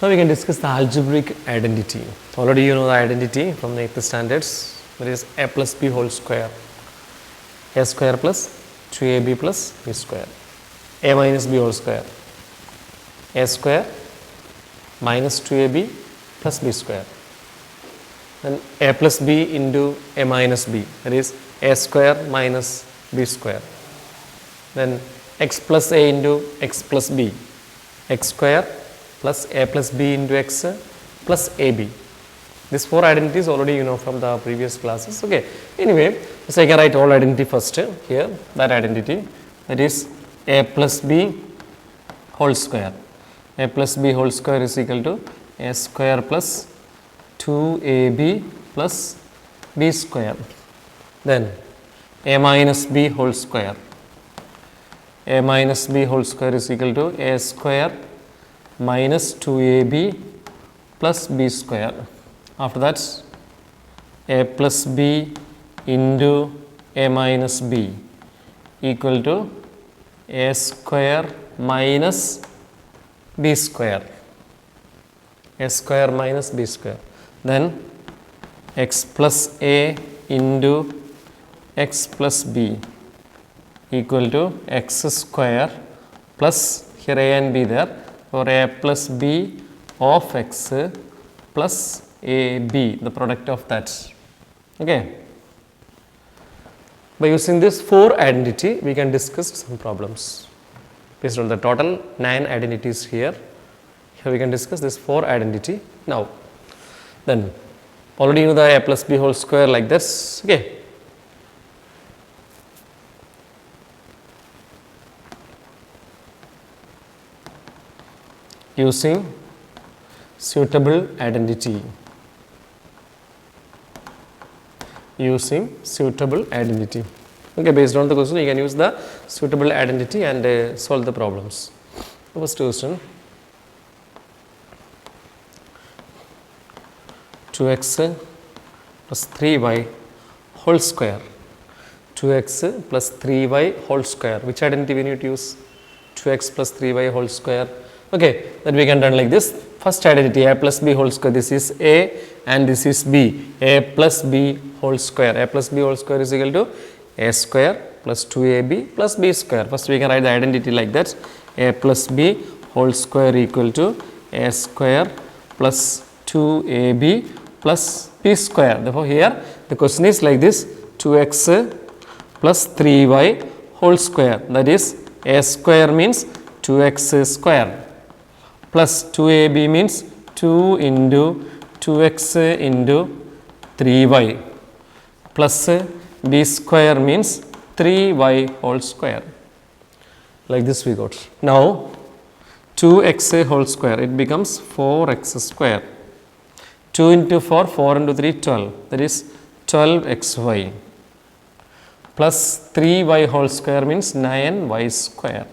Now we can discuss the algebraic identity. Already you know the identity from the 8th standards, that is a plus b whole square, a square plus 2ab plus b square, a minus b whole square, a square minus 2ab plus b square, then a plus b into a minus b, that is a square minus b square, then x plus a into x plus b, x square plus a plus b into x plus ab. These four identities already you know from the previous classes. Okay. Anyway, so I can write all identity first here, that identity, that is a plus b whole square. A plus b whole square is equal to a square plus 2ab plus b square. Then a minus b whole square. A minus b whole square is equal to a square minus 2ab plus b square. After that, a plus b into a minus b equal to a square minus b square. A square minus b square. Then x plus a into x plus b equal to x square plus, here a and b there, for a plus b of x plus a b, the product of that. Okay. By using this 4 identity, we can discuss some problems. Based on the total 9 identities here, we can discuss this 4 identity now. Then already you know the a plus b whole square like this. Okay. Using suitable identity. Using suitable identity. Okay, based on the question, you can use the suitable identity and solve the problems. The first question, 2x plus 3y whole square. 2x plus 3y whole square. Which identity we need to use? 2x plus 3y whole square. Okay, then we can done like this. First identity, a plus b whole square. This is a and this is b. A plus b whole square. A plus b whole square is equal to a square plus 2ab plus b square. First we can write the identity like that. A plus b whole square equal to a square plus 2ab plus b square. Therefore, here the question is like this, 2x plus 3y whole square, that is a square means 2x square plus 2ab means 2 into 2x into 3y plus b square means 3y whole square. Like this we got. Now 2x whole square, it becomes 4x square. 2 into 4, 4 into 3, 12. That is 12xy plus 3y whole square means 9y square.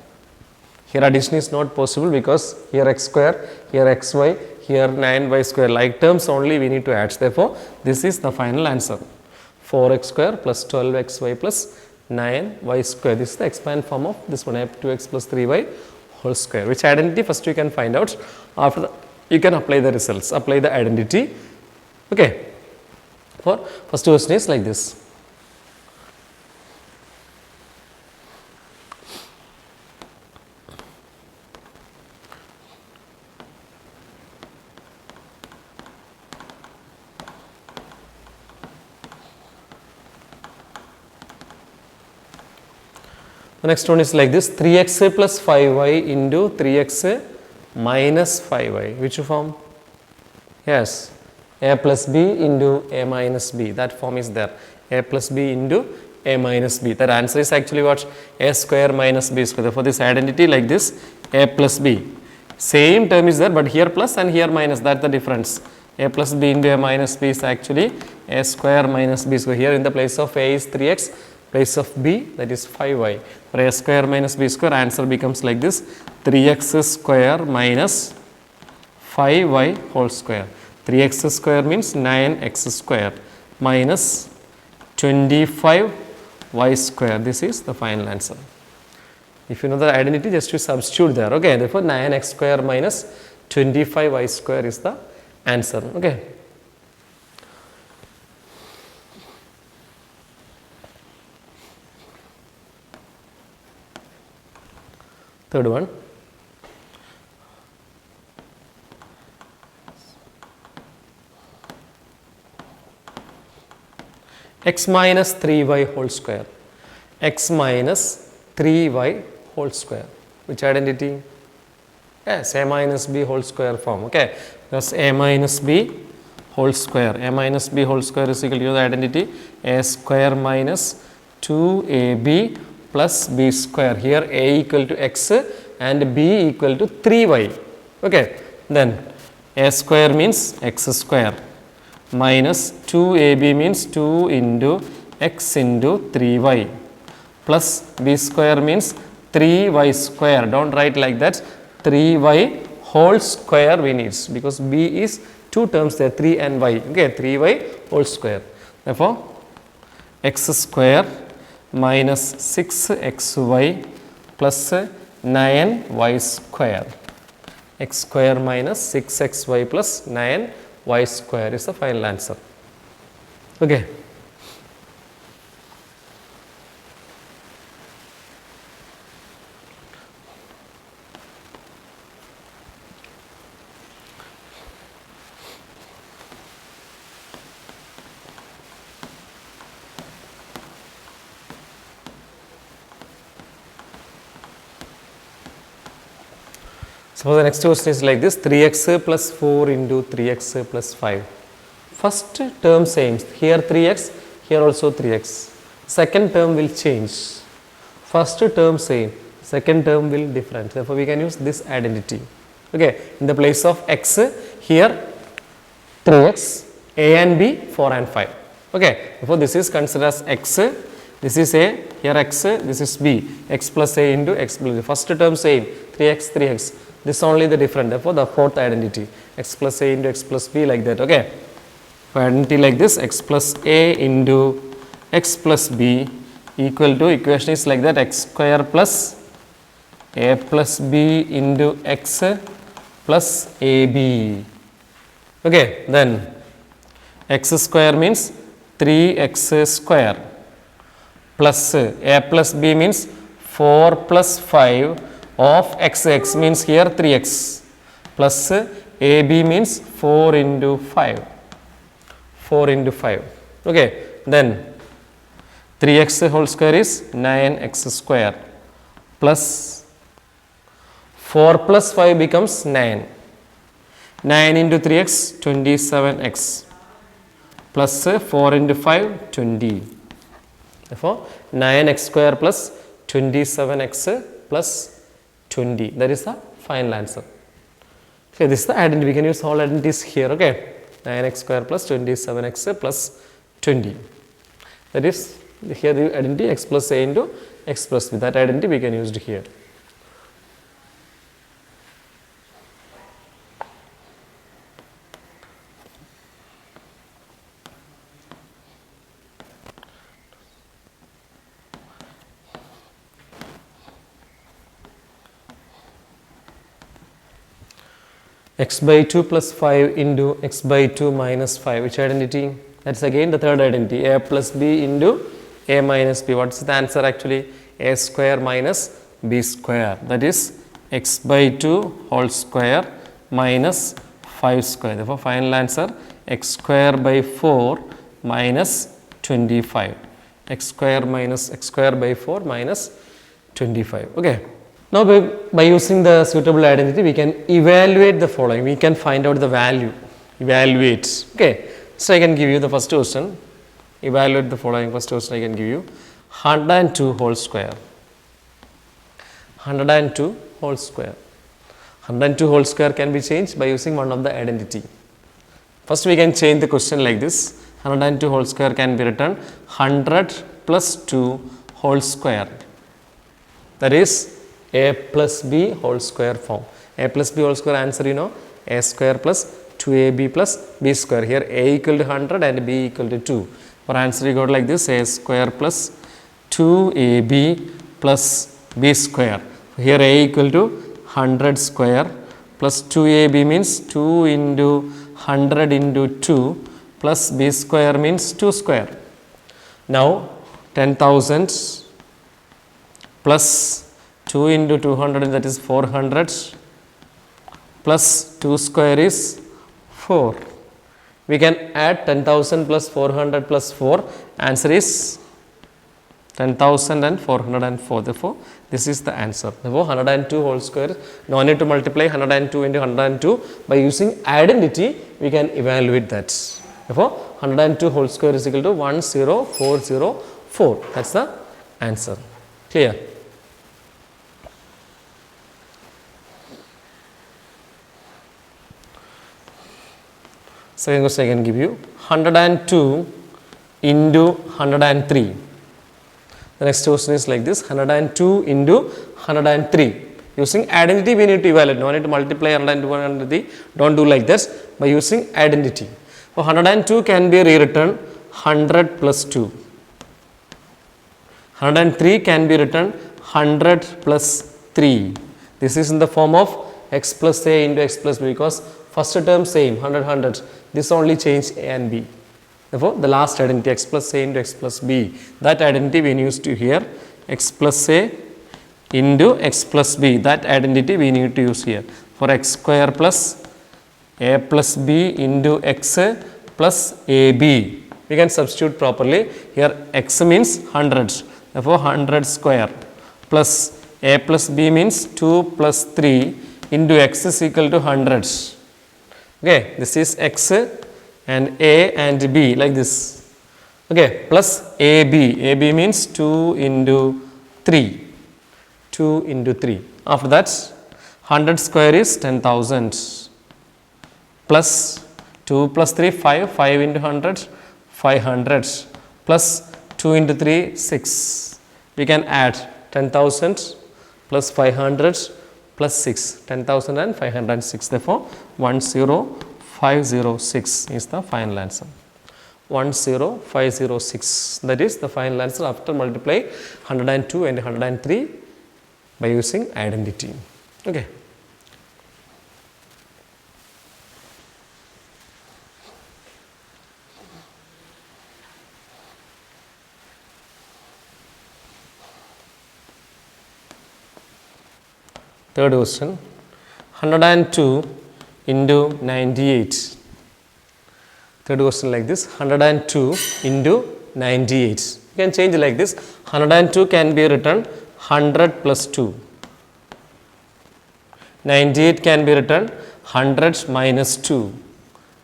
Here addition is not possible because here x square, here xy, here 9y square, like terms only we need to add. Therefore, this is the final answer. 4x square plus 12xy plus 9y square. This is the expand form of this one, 2x plus 3y whole square. Which identity first you can find out. After that, you can apply the results, apply the identity. Okay. For first question is like this. The next one is like this, 3x plus 5y into 3x minus 5y. Which form? Yes, a plus b into a minus b. That form is there. A plus b into a minus b. That answer is actually what? A square minus b square. Therefore, this identity like this, a plus b. Same term is there, but here plus and here minus. That's the difference. A plus b into a minus b is actually a square minus b square. Here in the place of a is 3x, place of b, that is 5y. For a square minus b square, answer becomes like this, 3x square minus 5y whole square. 3x square means 9x square minus 25y square. This is the final answer. If you know the identity, just you substitute there. Okay, therefore 9x square minus 25y square is the answer. Okay. Third one. X minus 3y whole square. X minus 3y whole square. Which identity? Yes, a minus b whole square form. Okay. Thus a minus b whole square. A minus b whole square is equal to the identity a square minus 2ab plus b square. Here a equal to x and b equal to 3y. Okay. Then a square means x square minus 2ab means 2 into x into 3y plus b square means 3y square. Don't write like that. 3y whole square we need because b is two terms there, 3 and y. Okay, 3y whole square. Therefore, x square minus 6xy plus 9y square. X square minus 6xy plus 9y square is the final answer. Okay. Suppose the next question is like this, 3x plus 4 into 3x plus 5. First term same, here 3x, here also 3x. Second term will change. First term same, second term will different. Therefore, we can use this identity. Okay, in the place of x, here 3x, a and b, 4 and 5. Okay, therefore, this is considered as x, this is a, here x, this is b, x plus a into x plus b. First term same, 3x, 3x. This is only the different, therefore the fourth identity, x plus a into x plus b like that. Okay. For identity like this, x plus a into x plus b equal to, equation is like that, x square plus a plus b into x plus ab. Okay. Then x square means 3x square plus a plus b means 4 plus 5 of x means here 3x plus ab means 4 into 5. 4 into 5. Okay. Then 3x whole square is 9x square plus 4 plus 5 becomes 9. 9 into 3x 27x plus 4 into 5 20. Therefore, 9x square plus 27x plus 20. That is the final answer. Okay, this is the identity. We can use all identities here. Okay, 9x square plus 27x plus 20. That is here the identity x plus a into x plus b. That identity we can use it here. X by 2 plus 5 into x by 2 minus 5. Which identity? That's again the third identity. A plus b into a minus b. What's the answer actually? A square minus b square. That is x by 2 whole square minus 5 square. Therefore, final answer x square by 4 minus 25. X square minus x square by 4 minus 25. Okay. Now, by using the suitable identity, we can evaluate the following. We can find out the value. Evaluate. Okay. So, I can give you the first question. Evaluate the following. First question I can give you. 102 whole square. 102 whole square. 102 whole square can be changed by using one of the identity. First, we can change the question like this. 102 whole square can be written 100 plus 2 whole square. That is a plus b whole square form. A plus b whole square answer you know, a square plus 2ab plus b square. Here a equal to 100 and b equal to 2. For answer you got like this, a square plus 2ab plus b square. Here a equal to 100 square plus 2ab means 2 into 100 into 2 plus b square means 2 square. Now 10,000 plus 2 into 200, that is 400, plus 2 square is 4. We can add 10,000 plus 400 plus 4, answer is 10,000 and 404. Therefore, this is the answer. Therefore, 102 whole square, no need to multiply 102 into 102. By using identity, we can evaluate that. Therefore, 102 whole square is equal to 10404. That is the answer. Clear? Second question I can give you, 102 into 103. The next question is like this, 102 into 103. Using identity we need to evaluate, no need to multiply 102 and 103, don't do like this. By using identity, so 102 can be rewritten 100 plus 2. 103 can be written 100 plus 3. This is in the form of x plus a into x plus b, because first term same 100 100, this only change a and b. Therefore, the last identity x plus a into x plus b, that identity we used to here, x plus a into x plus b, that identity we need to use here for x square plus a plus b into x plus ab. We can substitute properly here, x means 100, therefore 100 square plus a plus b means 2 plus 3 into x is equal to 100. Okay, this is x and a and b like this. Okay, plus ab, ab means 2 into 3, 2 into 3. After that, 100 square is 10,000 plus 2 plus 3 5, 5 into 100 500 plus 2 into 3 6. We can add 10,000 plus 500 plus 6, 10,000 and 506. Therefore, 10506 is the final answer. 10506, that is the final answer after multiply 102 and 103 by using identity. Okay. Third question, 102 into 98. Third question like this, 102 into 98. You can change like this, 102 can be written 100 plus 2. 98 can be written 100 minus 2.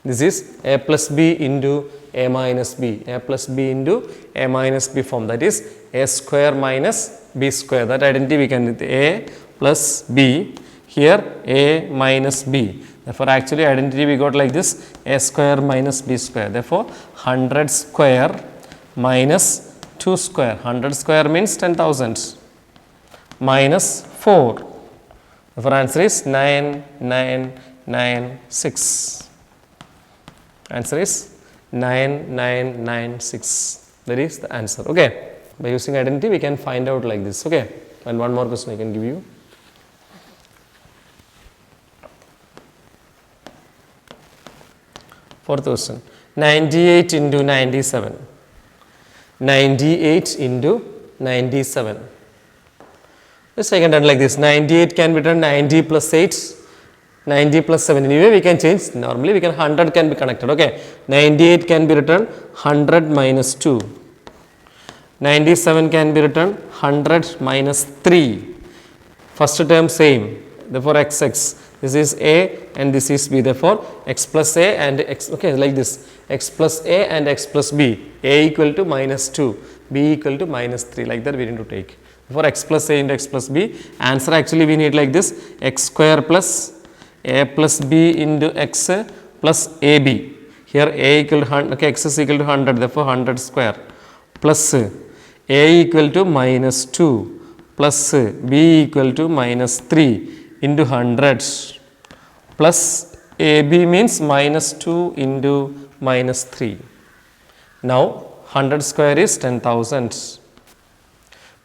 This is a plus b into a minus b, a plus b into a minus b form, that is a square minus b square. That identity we can do a plus b, here a minus b. Therefore, actually identity we got like this, a square minus b square. Therefore, 100 square minus 2 square, 100 square means 10,000 minus 4. Therefore, answer is 9996. Answer is 9996. That is the answer. Okay. By using identity we can find out like this. Okay. And one more question I can give you. Fourth question, 98 into 97. 98 into 97. The second done like this, 98 can be written 90 plus 8, 90 plus 7. Anyway, we can change. Normally, we can 100 can be connected. Okay, 98 can be written 100 minus 2. 97 can be written 100 minus 3. First term same. Therefore, xx. This is a and this is b. Therefore, x plus a and x. Okay, like this. X plus a and x plus b. A equal to minus 2. B equal to minus 3. Like that we need to take. For x plus a into x plus b, answer actually we need like this, x square plus a plus b into x plus ab. Here a equal to 100, okay, x is equal to 100, therefore 100 square plus a equal to minus 2 plus b equal to minus 3 into 100 plus ab means minus 2 into minus 3. Now 100 square is 10,000.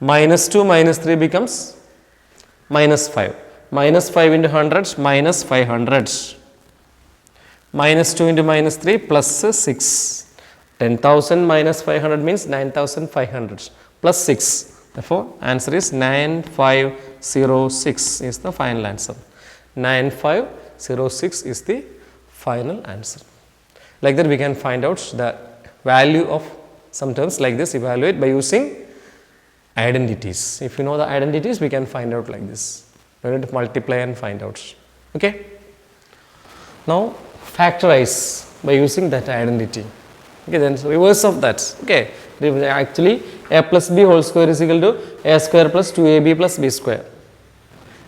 Minus 2 minus 3 becomes minus 5. minus 5 into 100, minus 500. Minus 2 into minus 3, plus 6. 10,000 minus 500 means 9,500 plus 6. Therefore, answer is 9506 is the final answer. 9506 is the final answer. Like that, we can find out the value of some terms like this, evaluate by using identities. If you know the identities, we can find out like this. We need to multiply and find out. Okay. Now, factorize by using that identity. Okay, then reverse of that. Okay, actually a plus b whole square is equal to a square plus 2ab plus b square.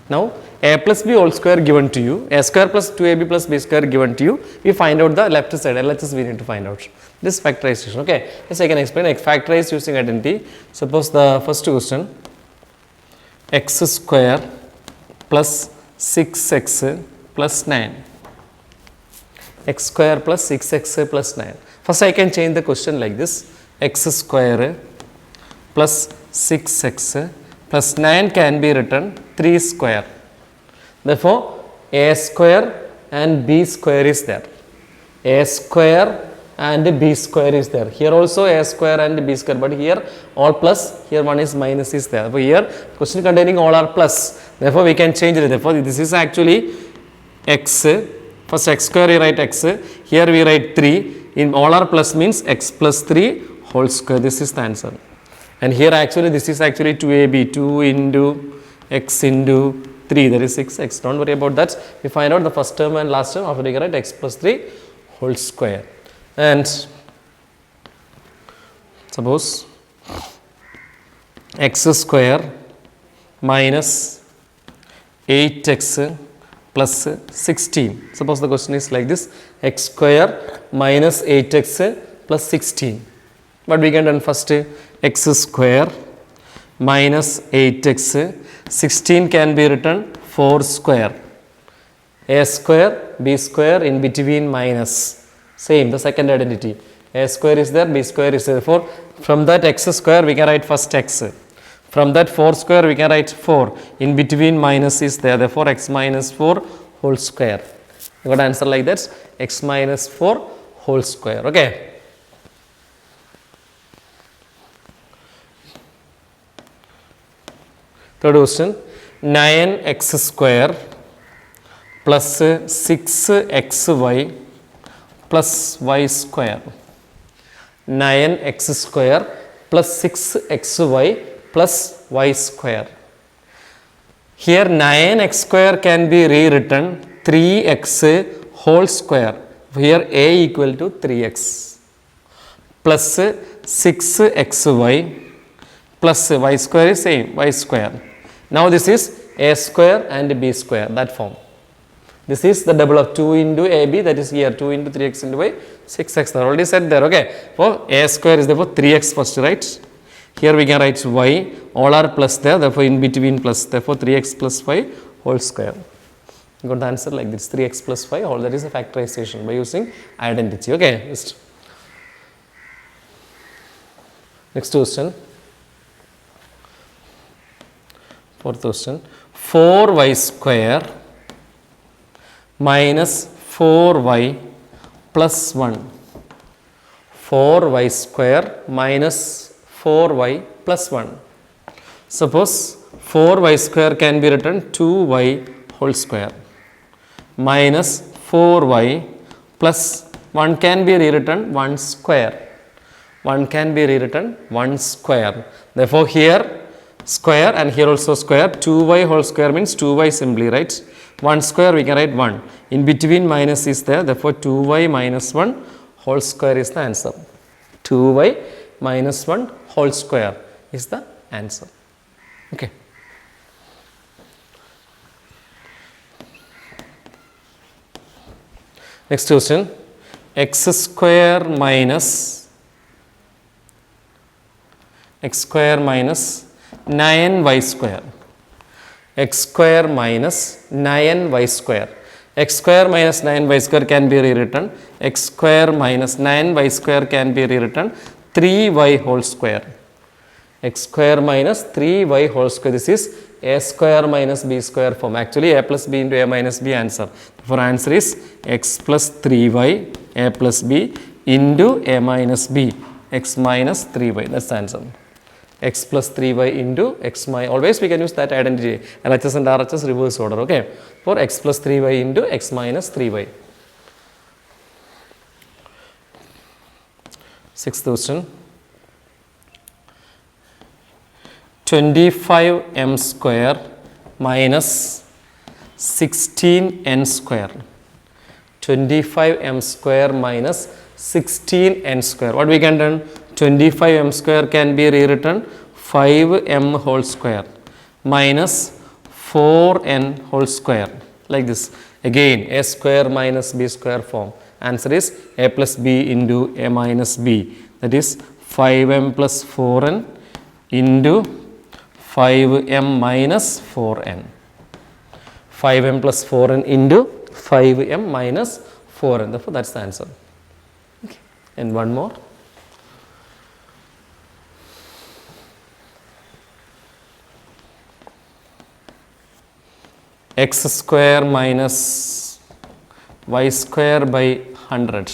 Now, a plus b whole square given to you, a square plus 2ab plus b square given to you, we find out the left side, LHS we need to find out. This factorization. Okay, yes, I can explain. Like factorize using identity. Suppose the first question, x square plus 6x plus 9. X square plus 6x plus 9. First I can change the question like this, x square plus 6x plus 9 can be written 3 square. Therefore, a square and b square is there. A square and b square is there. Here also a square and b square, but here all plus, here one is minus is there. Therefore, here question containing all are plus. Therefore, we can change it. Therefore, this is actually x. First x square we write x, here we write 3, in all are plus means x plus 3 whole square, this is the answer. And here actually this is actually 2ab, 2 into x into 3, that is 6x, don't worry about that. We find out the first term and last term, after we write x plus 3 whole square. And suppose x square minus 8x plus 16. Suppose the question is like this, x square minus 8x plus 16. But we can done first x square minus 8x, 16 can be written 4 square. A square, b square in between minus. Same, the second identity. A square is there, b square is there. Therefore, from that x square we can write first x. From that 4 square we can write 4, in between minus is there, therefore x minus 4 whole square. You got answer like that, x minus 4 whole square. Okay. Third question, 9x square plus 6xy plus y square. 9x square plus 6xy plus y square. Here 9x square can be rewritten 3x whole square. Here a equal to 3x plus 6xy plus y square is same, y square. Now this is a square and b square, that form. This is the double of 2 into ab, that is here 2 into 3x into y, 6x. I already said there. Okay. For a square is therefore 3x first, right? Here we can write y, all are plus there, therefore in between plus, therefore 3x plus y whole square. You got the answer like this, 3x plus y whole, that is a factorization by using identity. Okay. Next question. Fourth question, 4y square minus 4y plus 1. 4y square minus 4y plus 1. Suppose 4y square can be written 2y whole square minus 4y plus 1 can be rewritten 1 square. 1 can be rewritten 1 square. Therefore, here square and here also square, 2y whole square means 2y simply, right? 1 square we can write 1. In between minus is there, therefore 2y minus 1 whole square is the answer. 2y minus 1 whole square is the answer. Okay. Next question, x square minus 9y square. X square minus 9y square. X square minus 9y square can be rewritten. X square minus 9y square can be rewritten 3y whole square. X square minus 3y whole square. This is a square minus b square form. Actually a plus b into a minus b answer. For answer is x plus 3y a plus b into a minus b, x minus 3y. That's the answer. X plus 3y into x minus, always we can use that identity, LHS and RHS reverse order, okay, for x plus 3y into x minus 3y. Sixth question, 25m square minus 16n square. 25m square minus 16n square. What we can do? 25m square can be rewritten 5m whole square minus 4n whole square, like this. Again a square minus b square form. Answer is a plus b into a minus b, that is 5m plus 4n into 5m minus 4n. 5m plus 4n into 5m minus 4n. Therefore, that's the answer. Okay. And one more. X square minus y square by 100.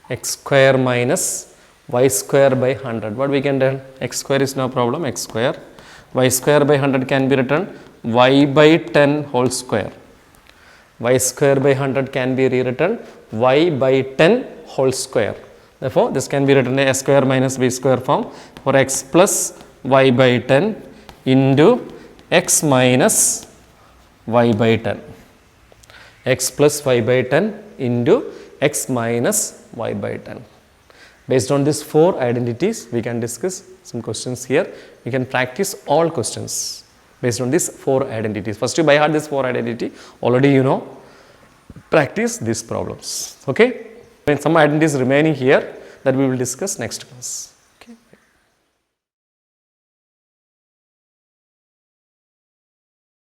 X square minus y square by 100. What we can do? X square is no problem. X square. Y square by 100 can be written y by 10 whole square. Y square by 100 can be rewritten y by 10 whole square. Therefore, this can be written a square minus b square form for x plus y by 10 into x minus y by 10. X plus y by 10 into x minus y by 10. Based on these 4 identities, we can discuss some questions here. We can practice all questions based on these 4 identities. First, you by heart this 4 identity. Already you know. Practice these problems. Okay. When some identities remaining here, that we will discuss next class.